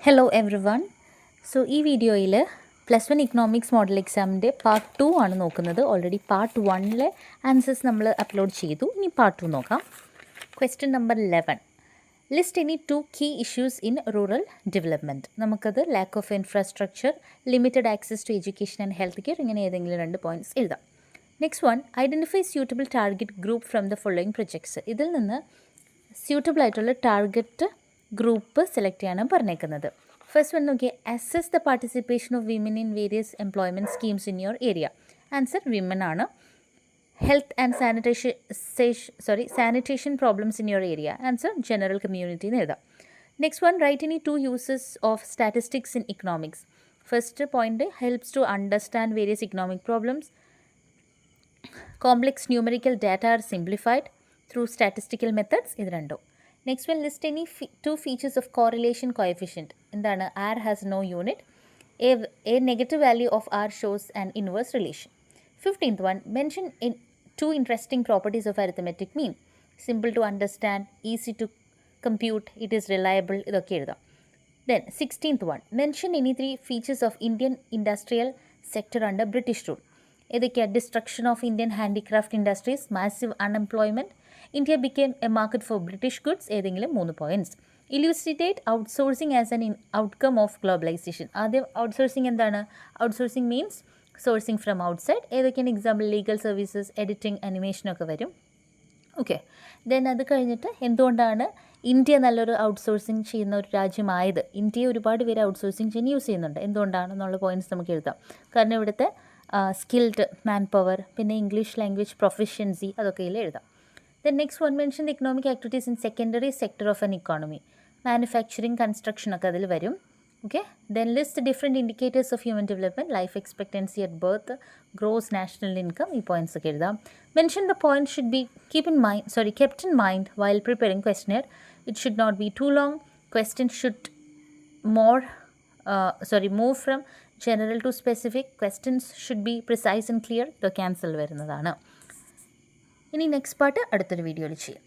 Hello every one. So ഈ വീഡിയോയിൽ +1 economics model എക്സാമിൻ്റെ പാർട്ട് 2 ആണ് നോക്കുന്നത്. ഓൾറെഡി പാർട്ട് 1 ആൻസേഴ്സ് നമ്മൾ അപ്ലോഡ് ചെയ്തു. ഇനി പാർട്ട് 2 നോക്കാം. Question number 11, list any 2 key issues in rural development. നമുക്കത് lack of infrastructure, limited access to education and health care, ഇങ്ങനെ ഏതെങ്കിലും 2 പോയിൻറ്റ്സ് എഴുതാം. Next one, identify suitable target group from the following projects. ഇതിൽ നിന്ന് suitable ആയിട്ടുള്ള target group select ചെയ്യാനാണ് പറഞ്ഞേക്കുന്നത്. First one നോക്കിയേ, assess the participation of women in various employment schemes in your area. Answer women ആണ്. Health and sanitation problems in your area. Answer general community എന്ന് എഴുതാം. Next one, write any 2 uses of statistics in economics. First point, helps to understand various economic problems. Complex numerical data are simplified through statistical methods. ഇത് രണ്ടും. Next one, list any 2 features of correlation coefficient. എന്താണ്? R has no unit. A negative value of r shows and inverse relation. 15th one, mention 2 interesting properties of arithmetic mean. Simple to understand, easy to compute, it is reliable. ഇതൊക്കെ എഴുതാം. Then 16th one, mention any 3 features of Indian industrial sector under British rule. ഏതൊക്കെയാണ്? Destruction of Indian handicraft industries, massive unemployment, India became a market for British goods. ഏതെങ്കിലും 3 points. Illustrate outsourcing as an outcome of globalisation. ആദ്യം outsourcing എന്താണ്? Outsourcing means sourcing from outside. ഏതൊക്കെയാണ് example? Legal services, editing, അനിമേഷനൊക്കെ വരും. Okay. Then അത് കഴിഞ്ഞിട്ട് എന്തുകൊണ്ടാണ് India നല്ലൊരു outsourcing ചെയ്യുന്ന ഒരു രാജ്യമായത്? ഇന്ത്യയെ ഒരുപാട് പേര് ഔട്ട്സോഴ്സിങ് ചെയ്യാൻ യൂസ് ചെയ്യുന്നുണ്ട്. എന്തുകൊണ്ടാണെന്നുള്ള പോയിൻറ്റ്സ് നമുക്ക് എഴുതാം. കാരണം ഇവിടുത്തെ സ്കിൽഡ് മാൻ പവർ, പിന്നെ ഇംഗ്ലീഷ് ലാംഗ്വേജ് പ്രൊഫഷ്യൻസി, അതൊക്കെ ഇതിൽ എഴുതാം. Then next one, mention the economic activities in secondary sector of N economy. Manufacturing, construction ഒക്കെ അതിൽ വരും. Okay. Then list different indicators of human development, life expectancy at birth, gross national income. ഈ points ഒക്കെ എഴുതാം. Mention the point should be kept in mind while preparing questionnaire. It should not be too long. Question should move from general to specific. Questions should be precise and clear. ഇതൊക്കെ cancel വരുന്നതാണ്. ഇനി next part അടുത്തൊരു വീഡിയോയിൽ ചെയ്യാം.